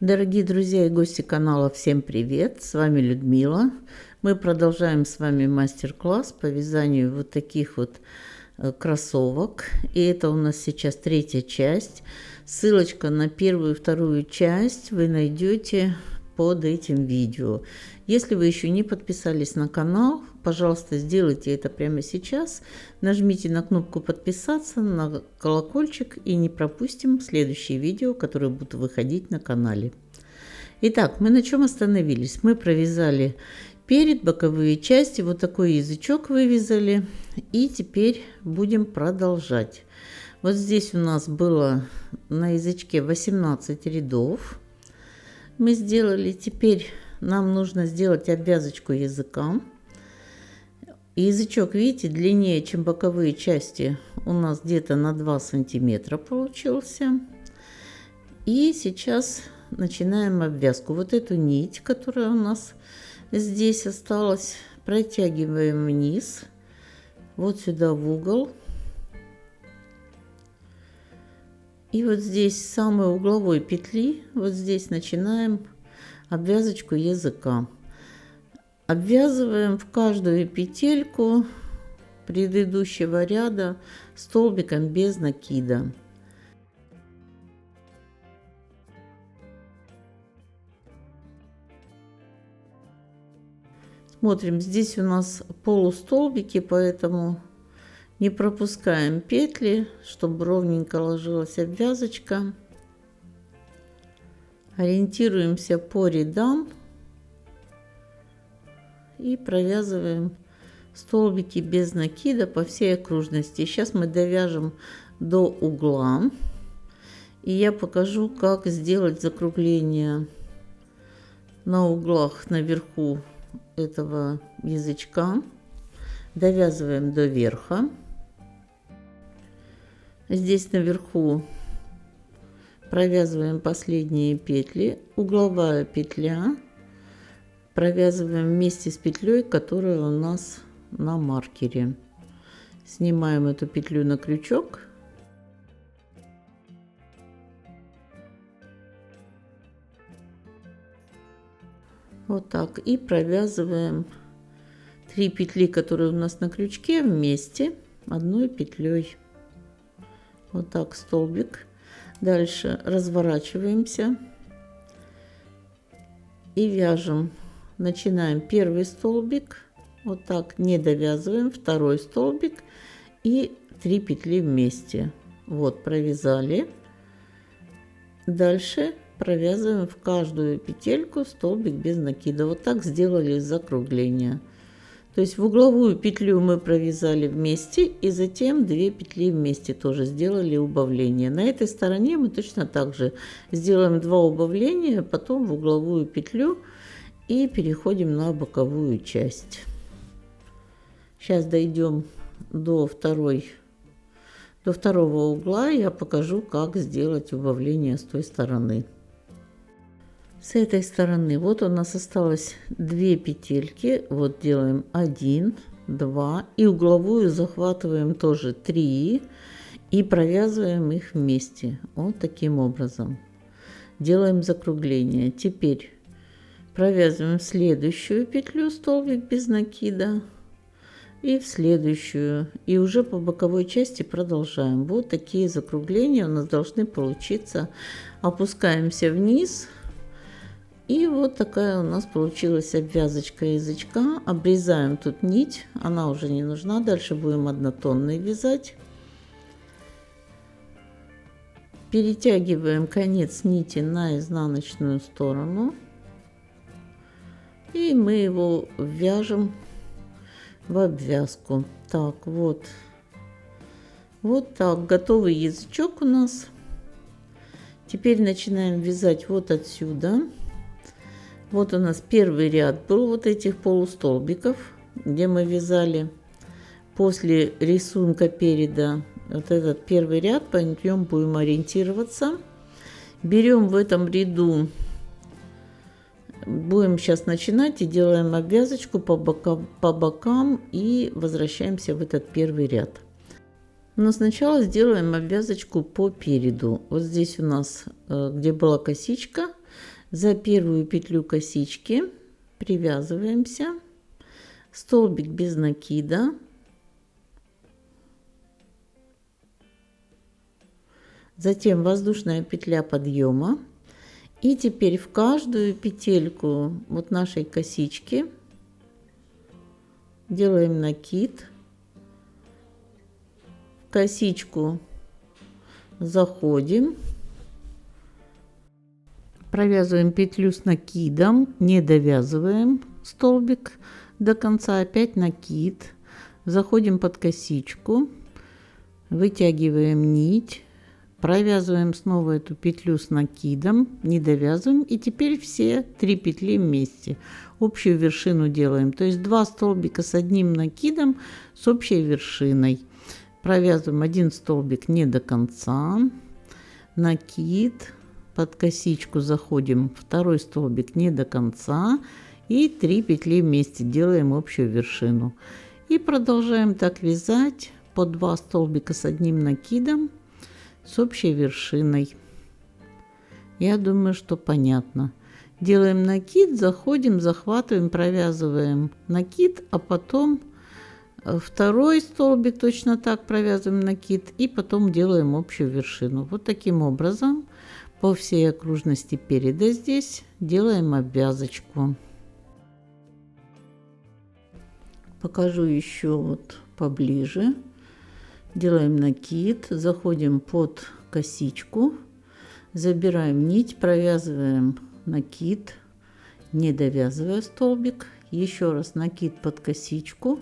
Дорогие друзья и гости канала, всем привет! С вами Людмила. Мы продолжаем с вами мастер-класс по вязанию вот таких вот кроссовок. И это у нас сейчас третья часть. Ссылочка на первую и вторую часть вы найдете под этим видео. Если вы еще не подписались на канал, пожалуйста, сделайте это прямо сейчас. Нажмите на кнопку подписаться, на колокольчик, и не пропустим следующие видео, которые будут выходить на канале. Итак, мы на чем остановились? Мы провязали перед, боковые части, вот такой язычок вывязали, и теперь будем продолжать. Вот здесь у нас было на язычке 18 рядов. Мы сделали. Теперь нам нужно сделать обвязочку языка. Язычок, видите, длиннее, чем боковые части. У нас где-то на 2 сантиметра получился. И сейчас начинаем обвязку. Вот эту нить, которая у нас здесь осталась, протягиваем вниз, вот сюда в угол. И вот здесь с самой угловой петли, вот здесь начинаем обвязочку языка. Обвязываем в каждую петельку предыдущего ряда столбиком без накида. Смотрим, здесь у нас полустолбики, поэтому не пропускаем петли, чтобы ровненько ложилась обвязочка. Ориентируемся по рядам и провязываем столбики без накида по всей окружности. Сейчас мы довяжем до угла, и я покажу, как сделать закругление на углах наверху этого язычка. Довязываем до верха. Здесь наверху провязываем последние петли, угловая петля, провязываем вместе с петлей, которая у нас на маркере. Снимаем эту петлю на крючок. Вот так. И провязываем 3 петли, которые у нас на крючке, вместе одной петлей. Вот так столбик. Дальше разворачиваемся и вяжем. Начинаем первый столбик, вот так, не довязываем, второй столбик и 3 петли вместе. Вот, провязали. Дальше провязываем в каждую петельку столбик без накида. Вот так сделали закругление. То есть в угловую петлю мы провязали вместе, и затем 2 петли вместе тоже сделали убавление. На этой стороне мы точно так же сделаем 2 убавления, потом в угловую петлю и переходим на боковую часть. Сейчас дойдем до второго угла, я покажу, как сделать убавление с той стороны. С этой стороны вот у нас осталось 2 петельки, вот делаем 1, 2 и угловую захватываем тоже 3 и провязываем их вместе вот таким образом. Делаем закругление. Теперь провязываем следующую петлю, столбик без накида, и в следующую, и уже по боковой части продолжаем. Вот такие закругления у нас должны получиться. Опускаемся вниз. И вот такая у нас получилась обвязочка язычка. Обрезаем тут нить, она уже не нужна. Дальше будем однотонной вязать. Перетягиваем конец нити на изнаночную сторону. И мы его вяжем в обвязку. Так, вот. Вот так. Готовый язычок у нас. Теперь начинаем вязать вот отсюда. Вот у нас первый ряд был вот этих полустолбиков, где мы вязали после рисунка переда. Вот этот первый ряд, по нем будем ориентироваться. Берем в этом ряду, будем сейчас начинать и делаем обвязочку по бокам и возвращаемся в этот первый ряд. Но сначала сделаем обвязочку по переду. Вот здесь у нас, где была косичка, За первую петлю косички привязываемся, столбик без накида, затем воздушная петля подъема, и теперь в каждую петельку вот нашей косички делаем накид, в косичку заходим, провязываем петлю с накидом, не довязываем столбик до конца, опять накид, заходим под косичку, вытягиваем нить, провязываем снова эту петлю с накидом, не довязываем, и теперь все 3 петли вместе общую вершину делаем, то есть 2 столбика с одним накидом с общей вершиной. Провязываем 1 столбик не до конца, накид, под косичку заходим, 2 столбик не до конца, и 3 петли вместе делаем общую вершину. И продолжаем так вязать по 2 столбика с одним накидом с общей вершиной. Я думаю, что понятно. Делаем накид, заходим, захватываем, провязываем накид, а потом 2 столбик точно так провязываем накид, и потом делаем общую вершину. Вот таким образом по всей окружности переда здесь делаем обвязочку. Покажу еще вот поближе. Делаем накид, заходим под косичку, забираем нить, провязываем накид, не довязывая столбик, еще раз накид под косичку,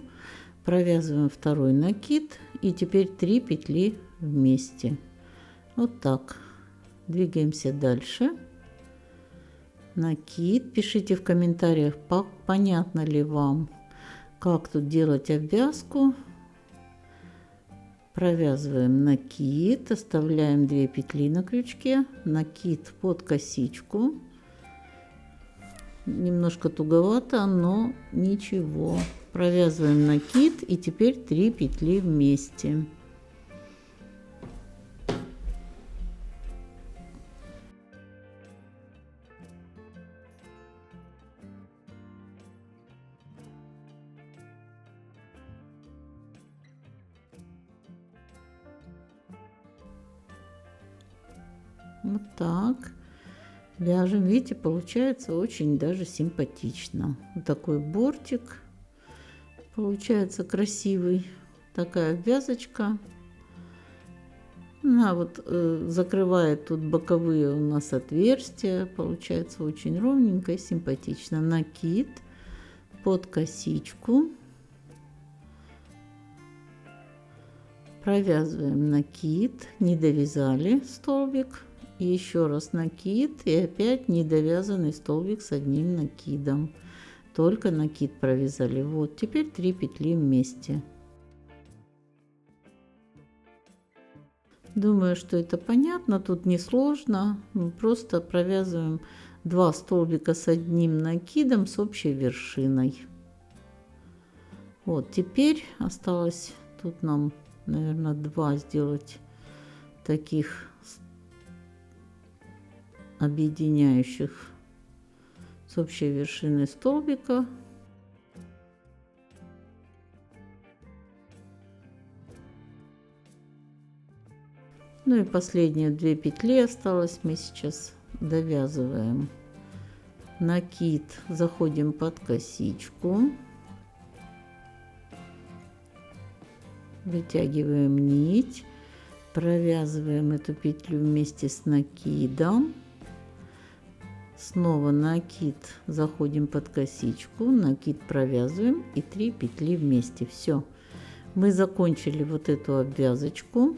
провязываем 2 накид, и теперь 3 петли вместе. Вот так. Двигаемся дальше. Накид. Пишите в комментариях, понятно ли вам, как тут делать обвязку. Провязываем накид, оставляем 2 петли на крючке, накид под косичку. Немножко туговато, но ничего. Провязываем накид, и теперь 3 петли вместе. Вот так вяжем. Видите, получается очень даже симпатично. Вот такой бортик получается красивый. Такая вязочка. Она вот закрывает тут боковые у нас отверстия. Получается очень ровненько и симпатично. Накид под косичку. Провязываем накид, не довязали столбик. И еще раз накид, и опять недовязанный столбик с одним накидом. Только накид провязали. Вот, теперь 3 петли вместе. Думаю, что это понятно, тут не сложно. Мы просто провязываем 2 столбика с одним накидом с общей вершиной. Вот, теперь осталось тут нам, наверное, 2 сделать таких объединяющих с общей вершиной столбика. Ну и последние 2 петли осталось, мы сейчас довязываем. Накид, заходим под косичку, вытягиваем нить, провязываем эту петлю вместе с накидом. Снова накид, заходим под косичку, накид провязываем и 3 петли вместе. Все, мы закончили вот эту обвязочку.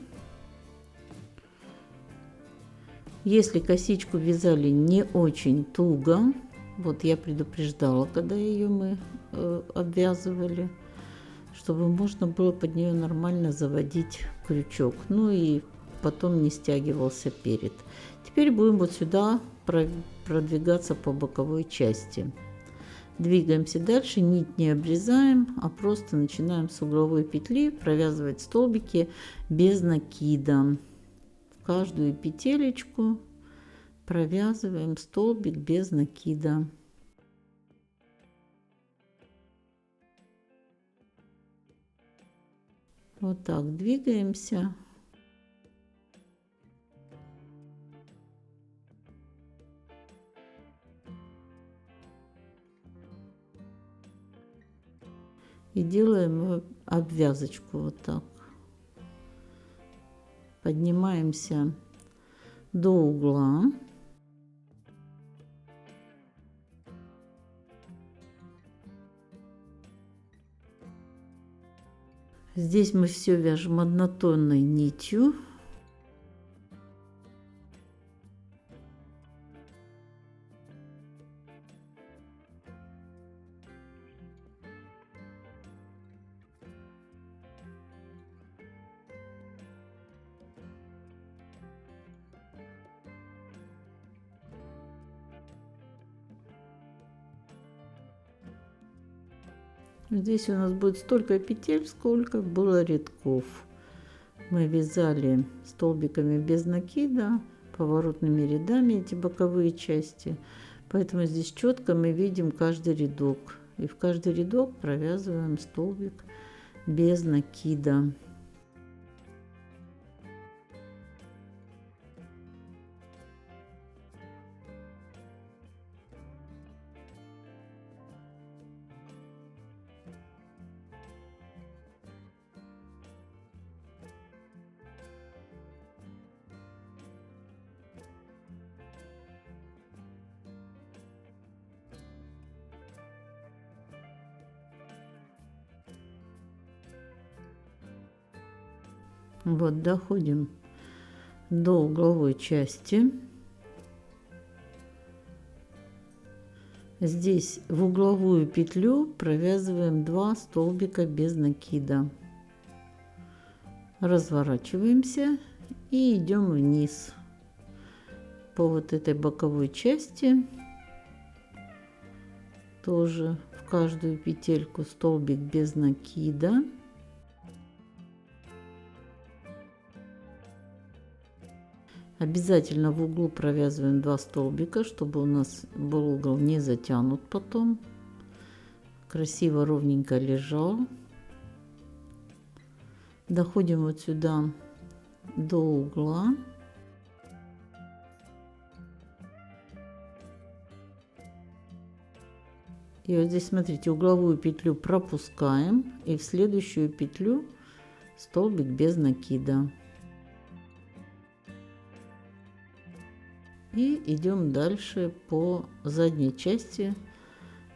Если косичку вязали не очень туго, вот я предупреждала, когда ее мы обвязывали, чтобы можно было под нее нормально заводить крючок, ну и потом не стягивался перед. Теперь будем вот сюда продвигаться по боковой части. Двигаемся дальше, нить не обрезаем, а просто начинаем с угловой петли провязывать столбики без накида. В каждую петелечку провязываем столбик без накида. Вот так двигаемся. И делаем обвязочку вот так. Поднимаемся до угла. Здесь мы все вяжем однотонной нитью. Здесь у нас будет столько петель, сколько было рядков. Мы вязали столбиками без накида, поворотными рядами эти боковые части. Поэтому здесь четко мы видим каждый рядок. И в каждый рядок провязываем столбик без накида. Вот доходим до угловой части. Здесь в угловую петлю провязываем 2 столбика без накида. Разворачиваемся и идем вниз по вот этой боковой части. Тоже в каждую петельку столбик без накида. Обязательно в углу провязываем 2 столбика, чтобы у нас был угол не затянут потом. Красиво ровненько лежал. Доходим вот сюда до угла. И вот здесь, смотрите, угловую петлю пропускаем. И в следующую петлю столбик без накида. И идем дальше по задней части,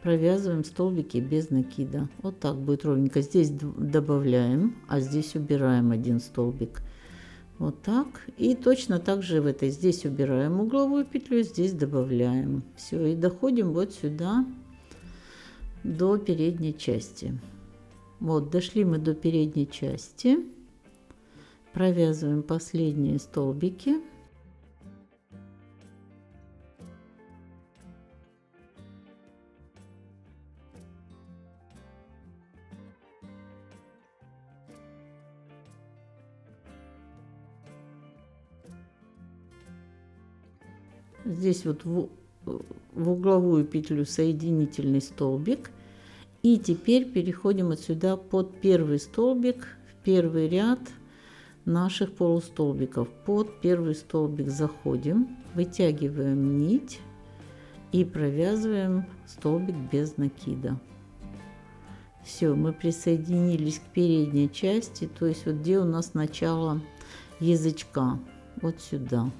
провязываем столбики без накида. Вот так будет ровненько. Здесь добавляем, а здесь убираем 1 столбик. Вот так. И точно так же в этой. Здесь убираем угловую петлю, здесь добавляем. Все, и доходим вот сюда до передней части. Вот, дошли мы до передней части. Провязываем последние столбики. Здесь вот в угловую петлю соединительный столбик. И теперь переходим отсюда под первый столбик, в первый ряд наших полустолбиков. Под первый столбик заходим, вытягиваем нить и провязываем столбик без накида. Все, мы присоединились к передней части, то есть вот где у нас начало язычка, вот сюда.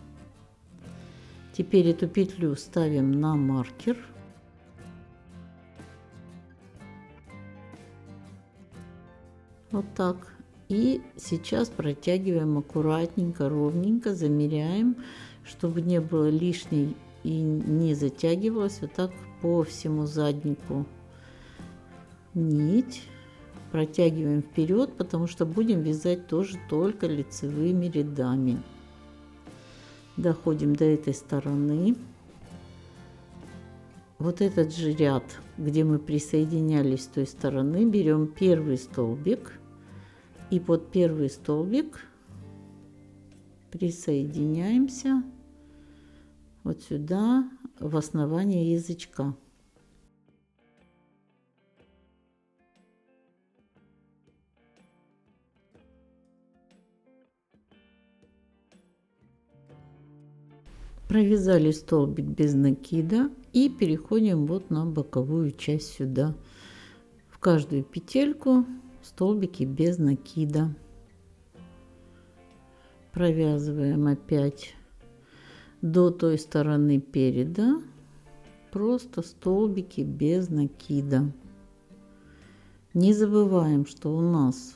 Теперь эту петлю ставим на маркер. Вот так. И сейчас протягиваем аккуратненько, ровненько, замеряем, чтобы не было лишней и не затягивалась. Вот так по всему заднику нить. Протягиваем вперед, потому что будем вязать тоже только лицевыми рядами. Доходим до этой стороны. Вот этот же ряд, где мы присоединялись с той стороны, берем первый столбик и под первый столбик присоединяемся вот сюда, в основание язычка. Провязали столбик без накида и переходим вот на боковую часть сюда. В каждую петельку столбики без накида. Провязываем опять до той стороны переда, просто столбики без накида. Не забываем, что у нас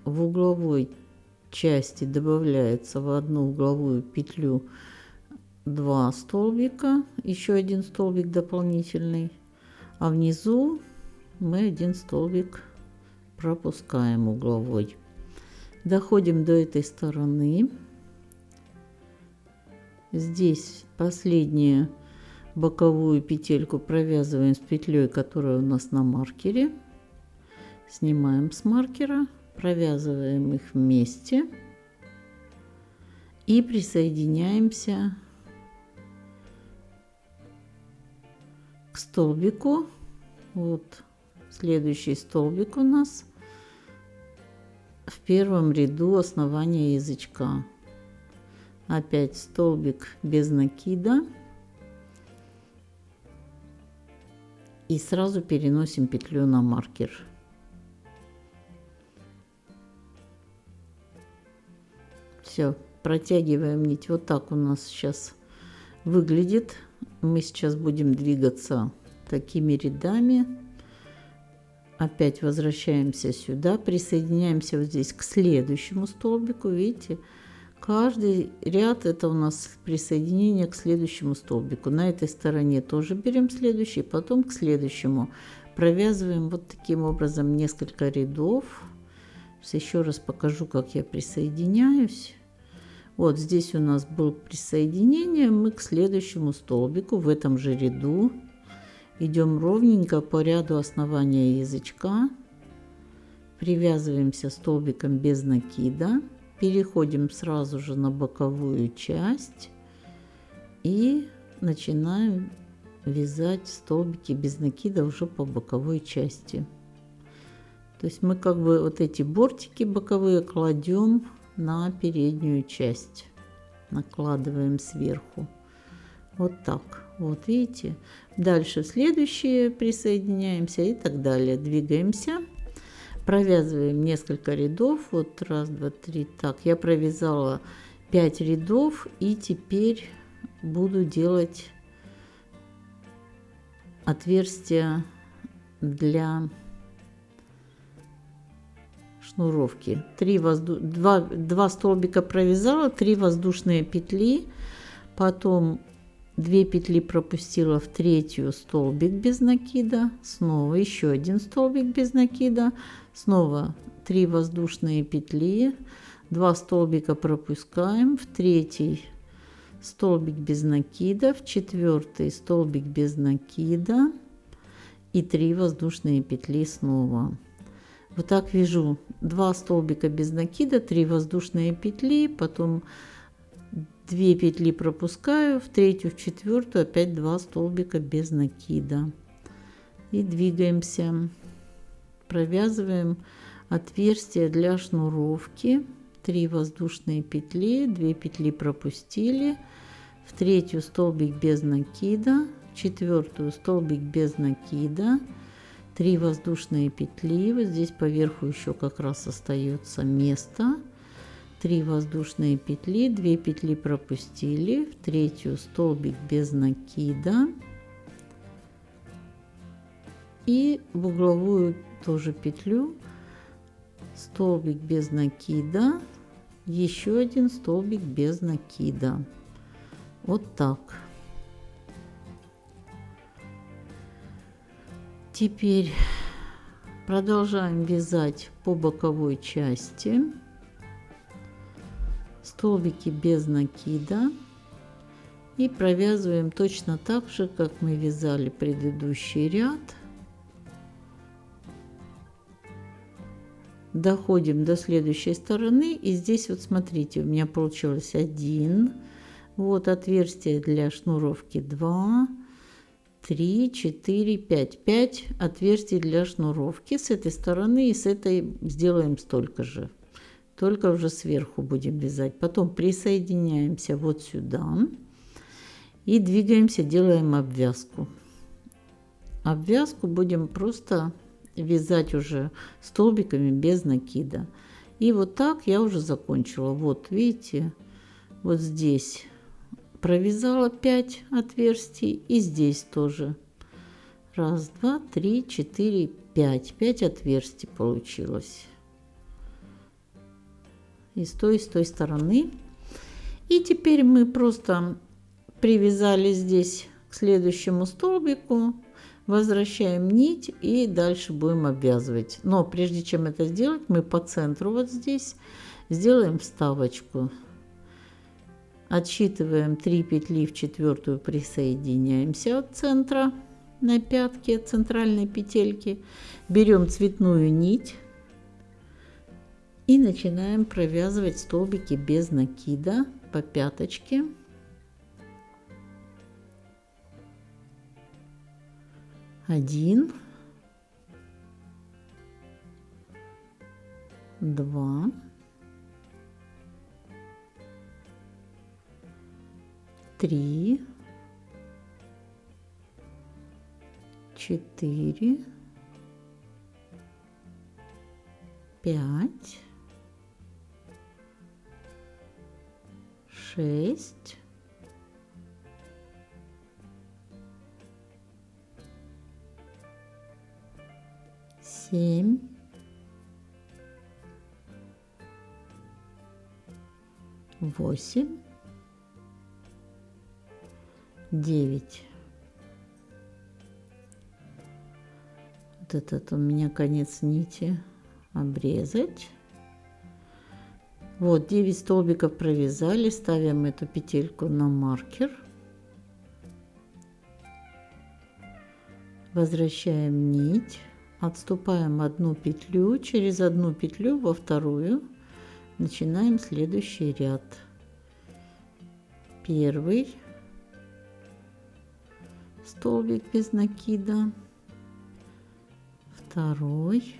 в угловой части добавляется в одну угловую петлю 2 столбика, еще один столбик дополнительный, а внизу мы один столбик пропускаем угловой. Доходим до этой стороны. Здесь последнюю боковую петельку провязываем с петлей, которая у нас на маркере. Снимаем с маркера, провязываем их вместе и присоединяемся к столбику. Вот следующий столбик у нас в первом ряду основания язычка. Опять столбик без накида и сразу переносим петлю на маркер. Все, протягиваем нить. Вот так у нас сейчас выглядит. Мы сейчас будем двигаться такими рядами. Опять возвращаемся сюда, присоединяемся вот здесь к следующему столбику. Видите, каждый ряд это у нас присоединение к следующему столбику. На этой стороне тоже берем следующий, потом к следующему. Провязываем вот таким образом несколько рядов. Сейчас еще раз покажу, как я присоединяюсь. Вот здесь у нас было присоединение, мы к следующему столбику в этом же ряду идем ровненько по ряду основания язычка, привязываемся столбиком без накида, переходим сразу же на боковую часть и начинаем вязать столбики без накида уже по боковой части. То есть мы как бы вот эти бортики боковые кладем на переднюю часть, накладываем сверху. Вот так. Вот видите. Дальше в следующие присоединяемся и так далее. Двигаемся. Провязываем несколько рядов. Вот раз, два, три. Так, я провязала 5 рядов и теперь буду делать отверстия для шнуровки. 2 столбика провязала, 3 воздушные петли, потом 2 петли пропустила в третью столбик без накида, снова еще один столбик без накида, снова 3 воздушные петли, 2 столбика пропускаем, в третий столбик без накида, в четвертый столбик без накида и 3 воздушные петли снова. Вот так вяжу 2 столбика без накида, 3 воздушные петли, потом 2 петли пропускаю, в третью, в четвертую опять 2 столбика без накида. И двигаемся. Провязываем отверстие для шнуровки. 3 воздушные петли, 2 петли пропустили, в третью столбик без накида, в четвертую столбик без накида, 3 воздушные петли. Вот здесь поверху еще как раз остается место. 3 воздушные петли, 2 петли пропустили, в третью столбик без накида и в угловую тоже петлю столбик без накида, еще один столбик без накида. Вот так. Теперь продолжаем вязать по боковой части. Столбики без накида и провязываем точно так же, как мы вязали предыдущий ряд. Доходим до следующей стороны и здесь вот смотрите, у меня получилось 1, Вот отверстие для шнуровки 2, 3, 4, 5. 5 отверстий для шнуровки. С этой стороны и с этой сделаем столько же. Только уже сверху будем вязать. Потом присоединяемся вот сюда. И двигаемся, делаем обвязку. Обвязку будем просто вязать уже столбиками без накида. И вот так я уже закончила. Вот видите, вот здесь провязала 5 отверстий, и здесь тоже. Раз, два, три, четыре, 5. 5 отверстий получилось. И с той стороны. И теперь мы просто привязали здесь к следующему столбику, возвращаем нить и дальше будем обвязывать. Но прежде чем это сделать, мы по центру вот здесь сделаем вставочку. Отсчитываем 3 петли в четвертую, присоединяемся от центра на пятке центральной петельки, берем цветную нить и начинаем провязывать столбики без накида по пяточке. 1, 2, 3, 4, 5, 6, 7, 8, 9. Вот этот у меня конец нити обрезать. Вот 9 столбиков провязали, ставим эту петельку на маркер, возвращаем нить, отступаем одну петлю, через одну петлю во вторую начинаем следующий ряд. Первый столбик без накида, второй,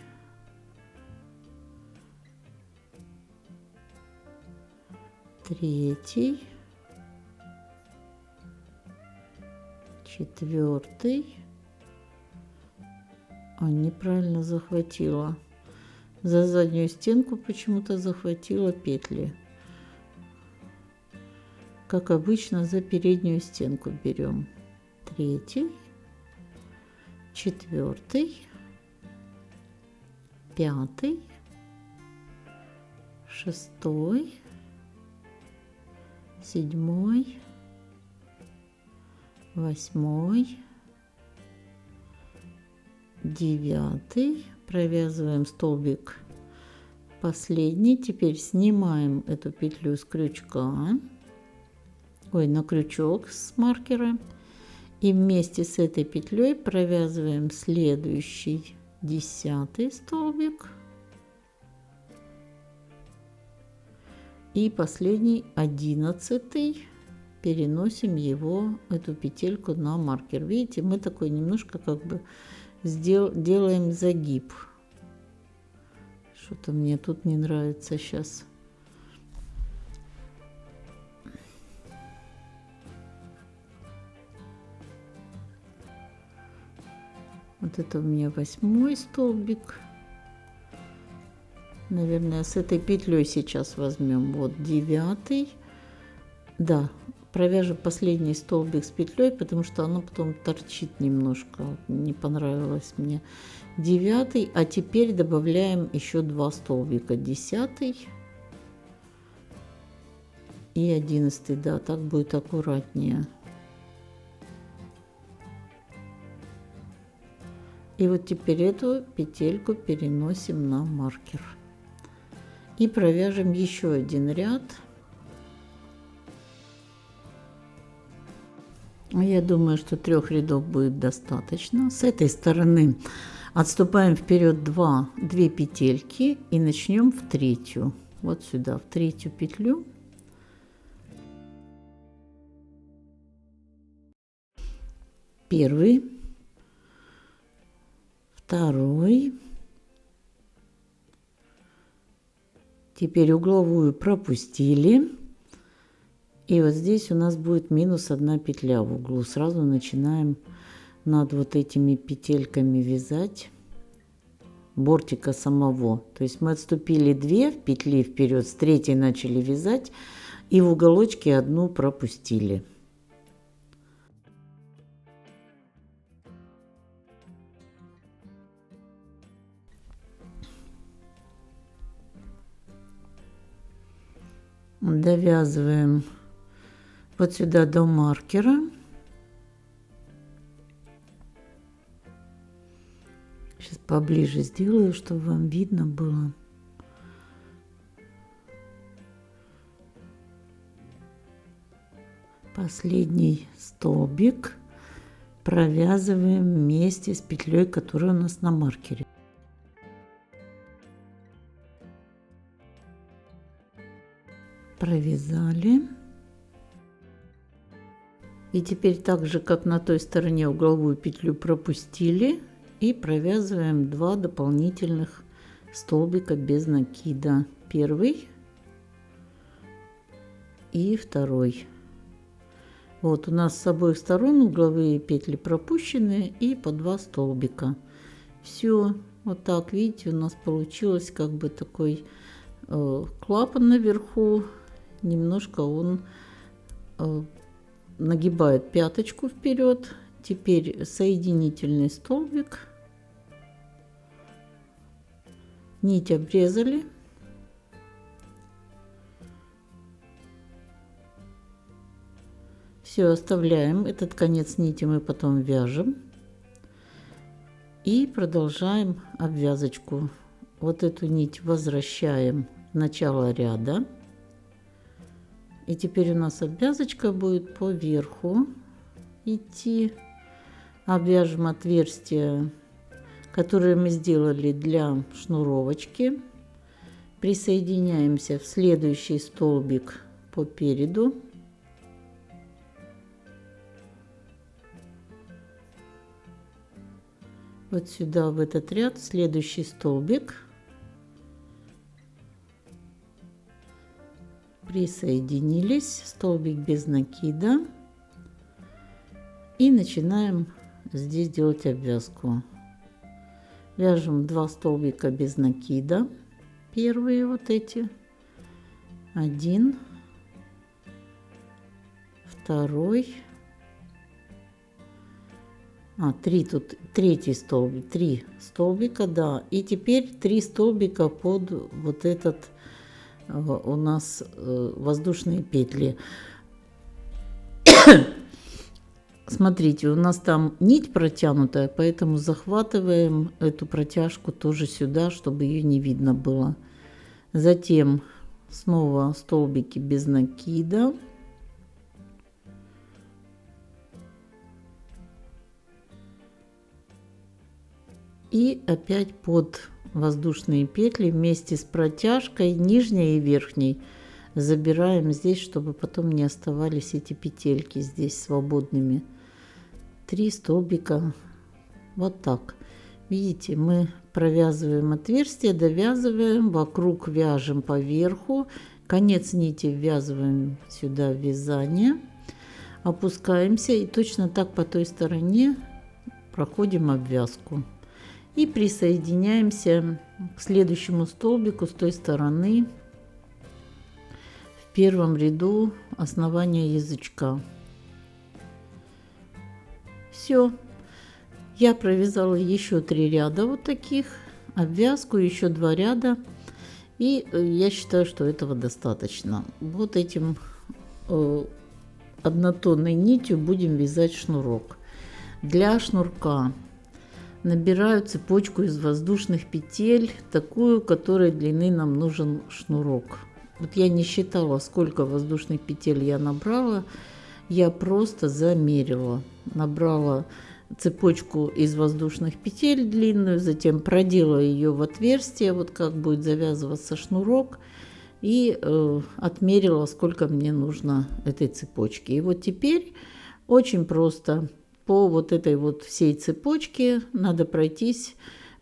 третий, четвертый. Неправильно захватила. За заднюю стенку почему-то захватила петли. Как обычно, за переднюю стенку берем. Третий, четвертый, пятый, шестой, седьмой, восьмой, 9. Провязываем столбик последний. Теперь снимаем эту петлю с крючка, на крючок с маркера, и вместе с этой петлей провязываем следующий 10 столбик и последний 11. Переносим его, эту петельку, на маркер. Видите, мы такой немножко как бы делаем загиб. Что-то мне тут не нравится сейчас. Вот это у меня 8 столбик. Наверное, с этой петлей сейчас возьмем. Вот 9. Да, провяжем последний столбик с петлей, потому что оно потом торчит немножко. Не понравилось мне. 9. А теперь добавляем еще 2 столбика. 10 и 11. Да, так будет аккуратнее. И вот теперь эту петельку переносим на маркер. И провяжем еще один ряд. Я думаю, что 3 рядов будет достаточно. С этой стороны отступаем вперед 2 петельки и начнем в 3. Вот сюда, в 3 петлю. Первый, второй. Теперь угловую пропустили. И вот здесь у нас будет минус 1 петля в углу. Сразу начинаем над вот этими петельками вязать бортика самого. То есть мы отступили 2 петли вперед, с третьей начали вязать и в уголочке 1 пропустили. Довязываем вот сюда до маркера. Сейчас поближе сделаю, чтобы вам видно было. Последний столбик провязываем вместе с петлей, которая у нас на маркере. Провязали. И теперь так же, как на той стороне, угловую петлю пропустили и провязываем 2 дополнительных столбика без накида. Первый и второй. Вот у нас с обоих сторон угловые петли пропущены и по 2 столбика. Все, вот так, видите, у нас получилось как бы такой клапан наверху. Немножко он нагибает пяточку вперед. Теперь соединительный столбик, нить обрезали, все оставляем, этот конец нити мы потом вяжем и продолжаем обвязочку. Вот эту нить возвращаем в начало ряда. И теперь у нас обвязочка будет по верху идти. Обвяжем отверстие, которое мы сделали для шнуровочки. Присоединяемся в следующий столбик по переду. Вот сюда, в этот ряд, следующий столбик. Присоединились, столбик без накида. И начинаем здесь делать обвязку. Вяжем 2 столбика без накида. Первые вот эти. 1, второй. 3 тут, третий столбик, 3 столбика, да. И теперь 3 столбика под вот этот у нас воздушные петли. Смотрите, у нас там нить протянутая, поэтому захватываем эту протяжку тоже сюда, чтобы ее не видно было. Затем снова столбики без накида. И опять под воздушные петли вместе с протяжкой нижней и верхней забираем здесь, чтобы потом не оставались эти петельки здесь свободными. 3 столбика вот так. Видите, мы провязываем отверстие, довязываем, вокруг вяжем по верху, конец нити ввязываем сюда в вязание, опускаемся и точно так по той стороне проходим обвязку. И присоединяемся к следующему столбику с той стороны в первом ряду основания язычка. Все. Я провязала еще 3 ряда вот таких, обвязку, еще 2 ряда. И я считаю, что этого достаточно. Вот этим однотонной нитью будем вязать шнурок. Для шнурка набираю цепочку из воздушных петель, такую, которой длины нам нужен шнурок. Вот я не считала, сколько воздушных петель я набрала, я просто замерила. Набрала цепочку из воздушных петель длинную, затем продела ее в отверстие, вот как будет завязываться шнурок, и отмерила, сколько мне нужно этой цепочки. И вот теперь очень просто по вот этой вот всей цепочке надо пройтись,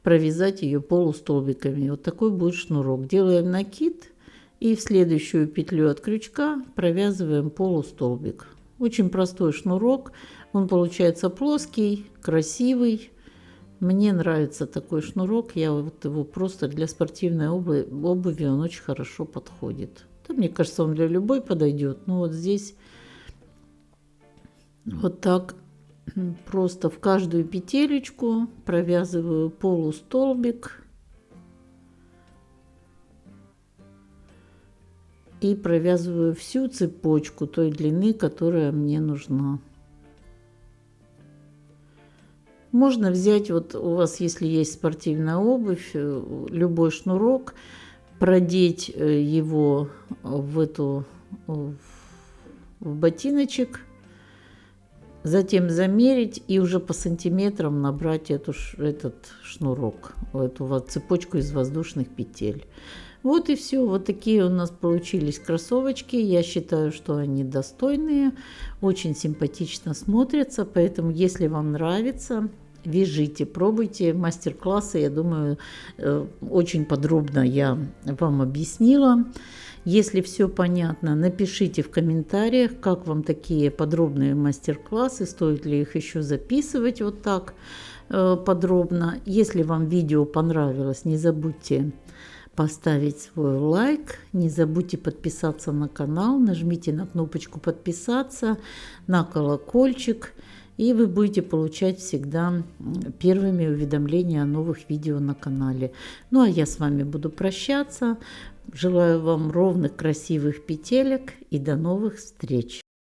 провязать ее полустолбиками. Вот такой будет шнурок. Делаем накид и в следующую петлю от крючка провязываем полустолбик. Очень простой шнурок, он получается плоский, красивый. Мне нравится такой шнурок, я вот его просто для спортивной обуви он очень хорошо подходит. Да, мне кажется, он для любой подойдет, но вот здесь вот так просто в каждую петелечку провязываю полустолбик и провязываю всю цепочку той длины, которая мне нужна. Можно взять, вот у вас, если есть спортивная обувь, любой шнурок, продеть его в ботиночек, затем замерить и уже по сантиметрам набрать этот шнурок, эту вот цепочку из воздушных петель. Вот и все. Вот такие у нас получились кроссовочки. Я считаю, что они достойные, очень симпатично смотрятся. Поэтому, если вам нравится, вяжите, пробуйте. Мастер-классы, я думаю, очень подробно я вам объяснила. Если все понятно, напишите в комментариях, как вам такие подробные мастер-классы, стоит ли их еще записывать вот так подробно. Если вам видео понравилось, не забудьте поставить свой лайк, не забудьте подписаться на канал, нажмите на кнопочку подписаться, на колокольчик, и вы будете получать всегда первыми уведомления о новых видео на канале. Ну а я с вами буду прощаться. Желаю вам ровных, красивых петелек и до новых встреч!